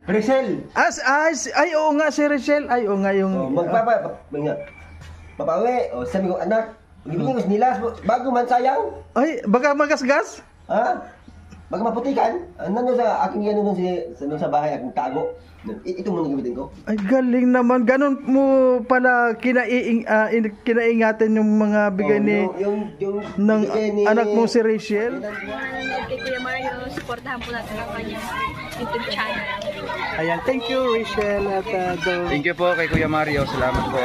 Rachel! Ay, oo nga si Rachel. Ay, oo nga yung... Papawi, sabi ko, anak, ibigay ko nila, bago man sayang. Ay, baka magasgas? Ha? Baka maputikan. Nandun sa aking yan doon sa bahay, aking tago. Ito muna gamitin ko. Ay, galing naman. Ganon mo pala kinaingatan yung mga bigay ng anak mo si Rachel. Kay Kuya Mario, supportahan po natin ang kanyang YouTube channel. Ayan, thank you Rachel at Thank you po kay Kuya Mario. Salamat po.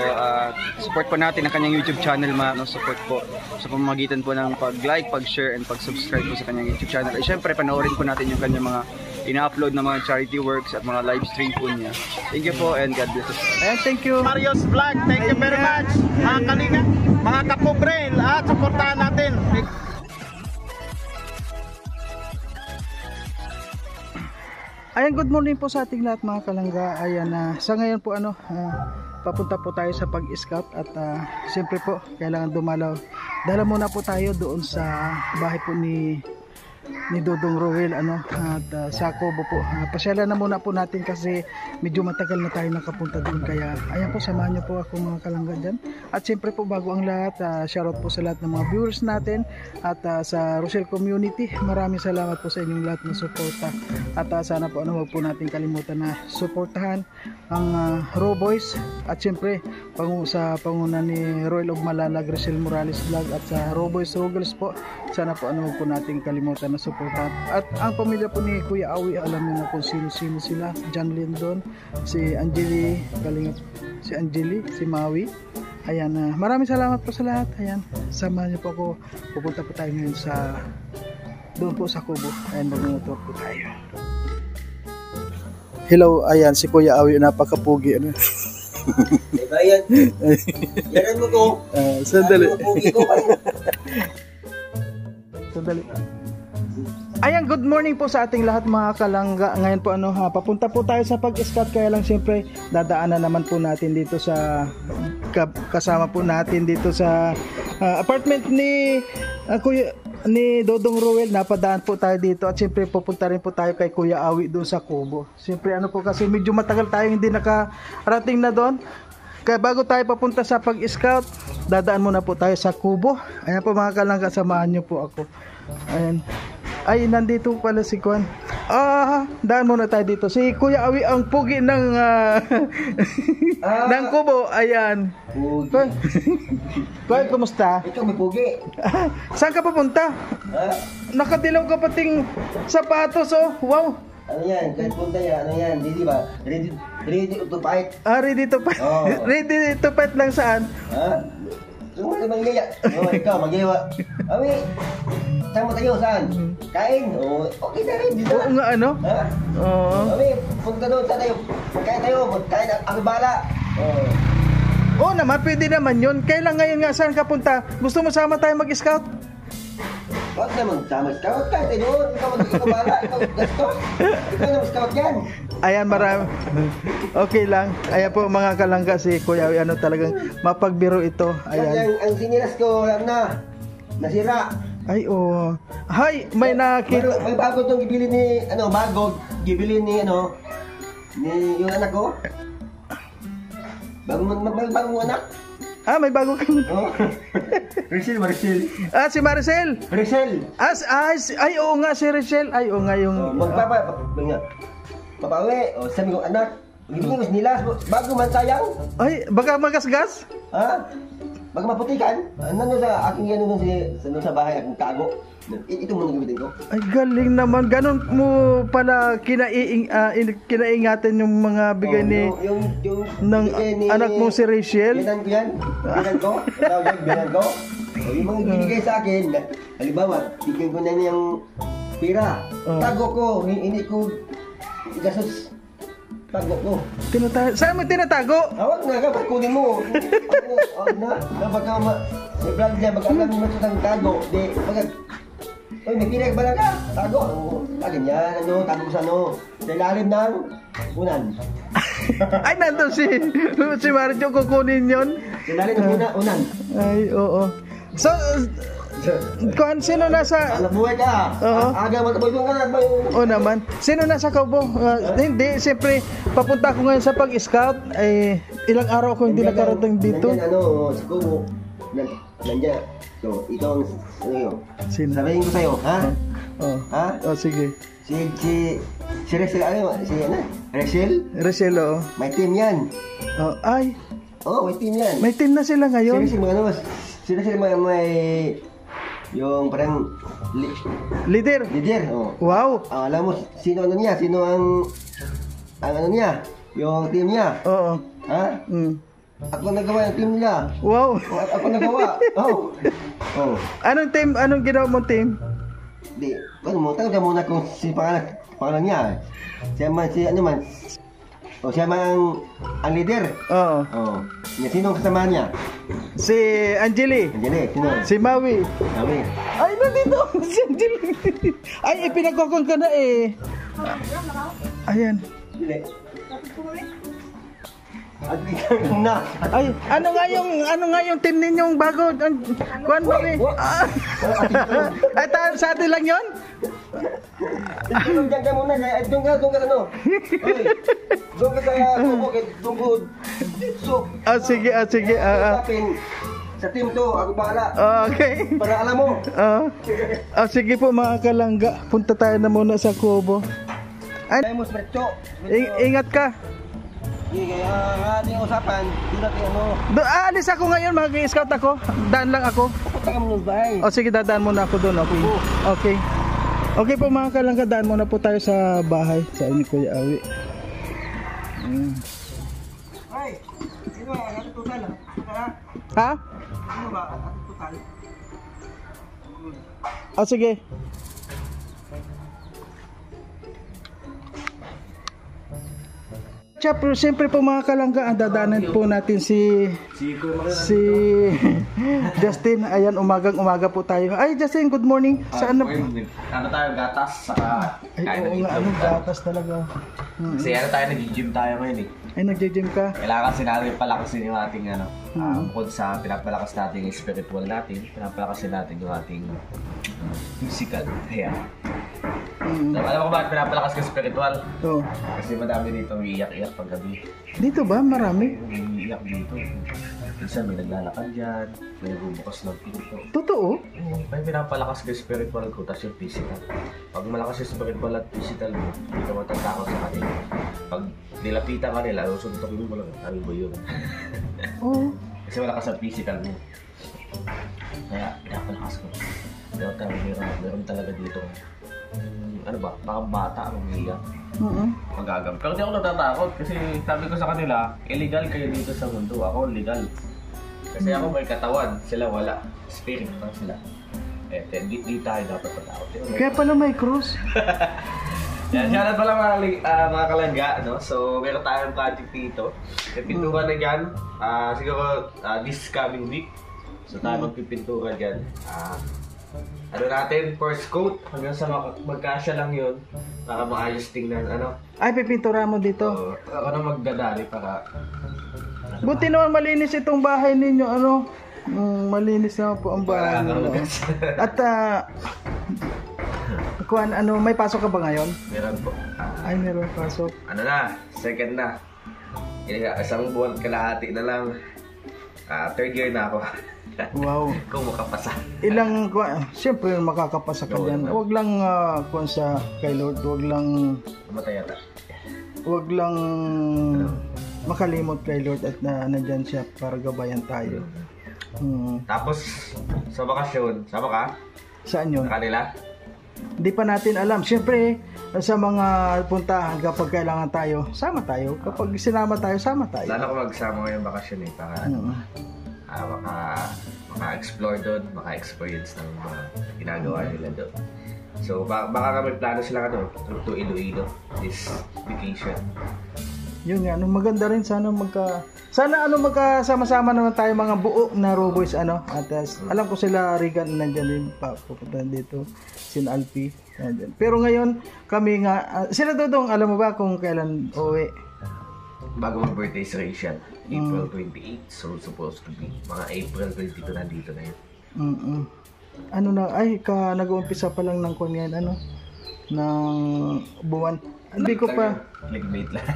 Support po natin ang kanyang YouTube channel, support po sa pamamagitan po ng pag-like, pag-share, and pag-subscribe po sa kanyang YouTube channel. At syempre, panoorin po natin yung kanyang mga ina-upload na mga charity works at mga live stream po niya. Thank you po and God bless us. Ayan, thank you. Mario's Vlog, thank you very much. Mga kalinga, mga kapobre, at supportahan natin. Ayan, good morning po sa ating lahat mga kalangga. Ayan, sa ngayon po papunta po tayo sa pag-scout at siyempre po kailangan dumalaw. Dala muna po tayo doon sa bahay po ni Dodong Roel at sa Kubo po. Pasyalan na muna po natin kasi medyo matagal na tayo nakapunta doon, kaya ayan po, samahan niyo po ako mga kalangga dyan. At siyempre po bago ang lahat, shoutout po sa lahat ng mga viewers natin at sa Rochelle community. Maraming salamat po sa inyong lahat ng suporta at sana po wag po natin kalimutan na suportahan ang Raw Boys at siyempre sa panguna ni Roel of Malalag, Rochelle Morales Vlog at sa Raw Boys Rogals po. Sana po wag po natin kalimutan na suportahan. At ang pamilya po ni Kuya Awi, alam niyo na kung sino-sino sila. John Lindon, si Angeli, si Angeli, si Maui. Ayan, maraming salamat po sa lahat. Ayan, samahan niyo po ako. Pupunta po tayo ngayon doon po sa Kubo. Ayan, mag-motor po tayo. Hello, ayan si Kuya Awi, napakapugi. Ayan, yan mo ko. Sandali. Sandali. Ayan, good morning po sa ating lahat mga kalangga. Ngayon po papunta po tayo sa pag-scout, kaya lang siyempre dadaanan naman po natin dito sa kasama po natin dito sa apartment ni Kuya ni Dodong Roel. Napadaan po tayo dito at siyempre pupunta rin po tayo kay Kuya Awi doon sa Kubo. Siyempre po kasi medyo matagal tayo hindi nakarating na doon. Kaya bago tayo papunta sa pag-scout, dadaan muna po tayo sa Kubo. Ayan po mga kalangga, samahan niyo po ako. Ayan. Ay, nandito pala si Kwan. Daan muna tayo dito. Si Kuya Awi ang pugi ng ng Kubo. Ayan. Pugi. Kuya, kumusta? Ikaw may pugi. Saan ka papunta? Nakadilaw ka pating sapatos, oh. Wow. Ano yan? Kahit punta yan, ano yan? Di ba? Ready to fight. Ready to fight. Oh. Ready to fight lang saan? Ano ka manggaya? Ikaw, manggaya. Awi, saan mo tayo? Saan? Kain? Okay na rin. Oo nga, ano? Oo. Awi, punta doon. Saan tayo? Kain tayo. Kain ako bala. Oo naman, pwede naman yun. Kailan ngayon nga, saan ka punta? Gusto mo sama tayo mag-scout? Huwag naman sama-scout. Kahit tayo doon. Ikaw bala. Ikaw gasto. Ikaw na scout yan. Ayan, marami. Okay lang. Ayan po mga kalangga, si Kuya Awi, talagang mapagbiro ito. Ayan. Ang sinilas ko, alam na. Nasira. Ay, oo. Hay, may nakita. May bago itong gibili ni, gibili ni, ni yung anak ko. Bagong anak. May bago kang... Maricel. Si Maricel. Rachel. Ay, oo nga si Rachel. Ay, oo nga yung... Papawi, sabi ko, anak, ibigay ko nila, bago man sayang. Ay, baka magasgas? Baka maputikan. Nandun sa aking yan doon sa bahay, aking tago. Ito muna gamitin ko. Ay, galing naman. Ganon mo pala kinaingatan yung mga bigay ng anak mo si Rachel. Binan ko. Yung mga binigay sa akin, halimbawa, bigyan ko na niyang pira. Tago ko, hindi ko igasos. Tago ko. Saan mo tinatago? Awag na ka, pagkunin mo. Baka may vlog niya, baka alam mo sa tago. Uy, may pinag ba ka? Tago. Lagyan yan, tago ko sa sa ilalim ng unan. Ay, nandun si Marjo, kukunin yun. Sa ilalim ng unan. Ay, oo. So, Sino nasa... Anak buhay ka. Oo. Aga matabay doon ka na. O naman. Sino nasa Kaubo? Hindi, siyempre, papunta ako ngayon sa pag-scout. Ilang araw ko hindi nakarating dito. Nandyan, sa Kubo. Nandyan. So, ito ang, Sino? sabihin ko sa'yo, ha? Ha? Sige. Si Rachel, Rachel? Rachel, oo. May team yan. Ay, May team yan. may team na sila ngayon. Si Rachel may yung parang Leader. leader. Wow. Alam mo, sino niya? Sino ang ano niya? Yung team niya. Oo. Ha? Ako nagawa yung team nila. Wow. Ako nagawa. Anong team? Anong ginawa mong team? Di, tanong ka muna kung si pangalan niya. Siya man, siya man ang leader. Oo. Sino ang kasama niya? Si Angeli. Angeli, sino? Si Maui. Kami. Ay, nandito. Si Angeli. Ay, pinagkokon ka na eh. Ayan. Dili. Na. Ay, ano nga yung team ninyong bago? Kuan mo eh. Ay, sa atin lang 'yon. Doon ka muna, doon ka ano. Doon ka sa bukid, tungkod. So, Sige. sa team to, ako bahala. Okay. Para alam mo. Sige po mga kalangga. Punta tayo na muna sa Kubo. Ay, Tayo mo, Smercho. ingat ka. Kaya ating usapan, doon natin Alis ako ngayon, mag-scout ako. Daan lang ako. Punta ka muna sa bahay. Sige, dadaan muna ako doon. Okay. Okay po mga kalangga, daan muna po tayo sa bahay. Sa ni Kuya Awi. Ay, sino ba? Ating total Ha? Sino ba? Ating total? Sige. Siyempre po mga kalangga, ang dadanan po natin si Justin. Ayan, umaga po tayo. Ay, Justin, good morning. Saan na? Ano tayo, gatas, saka kain ng itlog. Gatas talaga. Kasi tayo, nag-gym tayo ngayon eh. Ay, nagja-gym ka? Kailangan kasi natin palakasin yung ating bukod sa pinapalakas natin yung spiritual natin, pinapalakasin natin yung ating physical. Ayan. Alam ko bakit pinapalakas yung spiritual? Oo. Kasi madami dito umiiyak-iyak pag gabi. Dito ba? Marami? Umiiyak dito. Minsan may naglalakad dyan, may bubukas ng pinto. Totoo? May pinapalakas yung spiritual ko, tapos yung physical. Pag malakas yung spiritual at physical mo, hindi ka matatakot sa kanila. Pag nilapitan ka nila, suntokin mo lang, sabi mo yun. Oo. Kasi malakas ang physical mo. Kaya pinapalakas ko. Pero tayo, meron talaga dito. Ano ba, baka bata ang umiiyak. Magagam. Pero di ako natatakot kasi sabi ko sa kanila, illegal kayo dito sa mundo. Ako legal. Kasi ako may katawan, sila wala. Spirit lang sila. Di tayo dapat matakot. Kaya pala may cross. Yan, shoutout pala mga kalangga, no? So, meron tayong project dito. Pinturan na dyan. Siguro this coming week. So, tayo magpipintura dyan. Ano natin, first coat, hanggang sa magkasya lang yun. Para maayos tingnan, ano? Ay, pipintura mo dito. So, ako na magdadali para... Buti naman malinis itong bahay ninyo, ano? Malinis naman po ang bahay. At, may pasok ka ba ngayon? Meron po. Ay, meron pasok. Ano na, second na. Isang buwan kalahati na lang. Third year na ako. Wow. Kung makapasa. Siyempre makakapasa ka dyan. Huwag lang kay Lord, huwag lang Mamatay yata. Huwag lang makalimot kay Lord at nandyan siya para gabayan tayo. Tapos, sa bakasyon, sama ka? Saan yun? Sa kanila? Hindi pa natin alam. Siyempre, sa mga puntahan kapag kailangan tayo, sama tayo. Kapag sinama tayo, sama tayo. Lalo ko magsama ngayong bakasyon eh, para maka-explore doon, maka-experience ng mga ginagawa nila doon. So, baka may plano sila to Iloilo this vacation. Yun nga, maganda rin sana magkasama-sama naman tayo mga buo na Roboys at alam ko sila Regan nandiyan din pupunta dito, sin Alpi nandiyan. Pero ngayon kami nga sila Dodong, alam mo ba kung kailan uwi? Bago mag-birthday si Rachel, April 28, so supposed to be mga April 22 nandito na yun. ano na, ay, nag-uumpisa pa lang ng kunyan, ano, ng buwan. Hindi ko pa. Clickbait lang.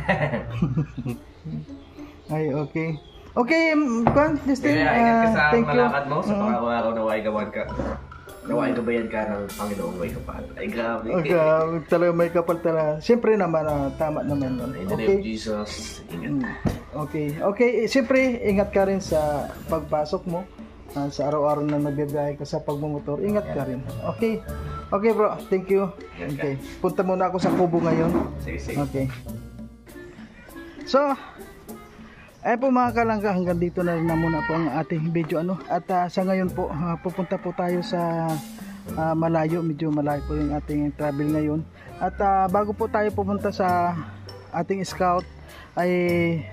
Ay, okay. Okay, Kwan, Justin, Kaya ingat ka sa thank you. malakad mo sa pangako-araw na naway ka. Naway gabayan ka ng Panginoong may kapal. Ay, grabe. Okay, talaga may kapal talaga. Siyempre naman, tama naman yun. In the name of Jesus, ingat. Okay, okay. Siyempre, ingat ka rin sa pagpasok mo. Sa araw-araw na nagbibiyahe ka sa pagmumotor, ingat ka rin. Okay. Okay bro, thank you. Okay. Punta muna ako sa Kubo ngayon. Sige. Okay. So, ay po mga kalangga, hanggang dito na rin na muna po ang ating video ano. At sa ngayon po, pupunta po tayo sa malayo, medyo malayo po yung ating travel ngayon. At bago po tayo pupunta sa ating scout, ay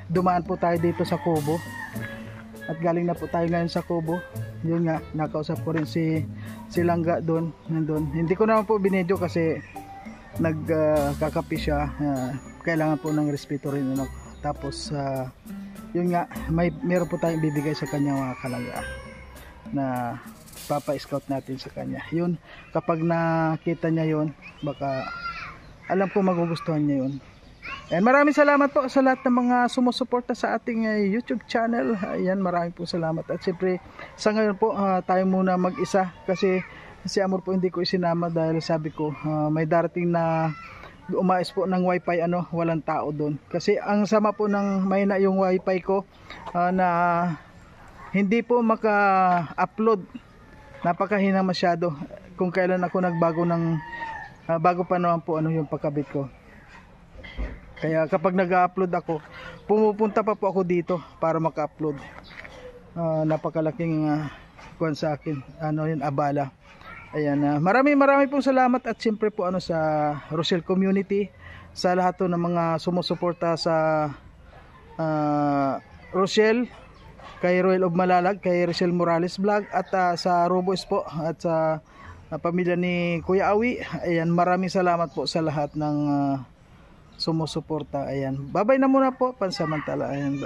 dumaan po tayo dito sa Kubo. At galing na po tayo ngayon sa Kubo. Yun nga, nakausap ko rin si Langga doon, nandun. Hindi ko naman po binidyo kasi nagkakapi siya. Kailangan po ng respeto rin ano. Tapos yun nga, meron po tayong bibigay sa kanya mga kalangga na papa-scout natin sa kanya. Yun, kapag nakita niya yun, baka alam ko magugustuhan niya yun. And maraming salamat po sa lahat ng mga sumusuporta sa ating YouTube channel. Ayan, maraming po salamat. At siyempre, sa ngayon po, tayo muna mag-isa kasi si Amor po hindi ko isinama dahil sabi ko, may darating na umayos po ng wifi ano, walang tao doon. Kasi ang sama po ng mahina yung wifi ko na hindi po maka-upload. Napakahina masyado. Kung kailan ako nagbago ng bago pa naman po ano yung pagkabit ko. Kaya kapag nag-upload ako, pumupunta pa po ako dito para maka-upload. Napakalaking kuwan sa akin. Ano yun, abala. Ayan, marami pong salamat at siyempre po ano sa Rochelle community, sa lahat ng mga sumusuporta sa Rochelle, kay Royal of Malalag, kay Rochelle Morales Vlog at sa Robos po at sa pamilya ni Kuya Awi. Ayan, maraming salamat po sa lahat ng sumusuporta. Ayan, babay na muna po pansamantala. Ayan.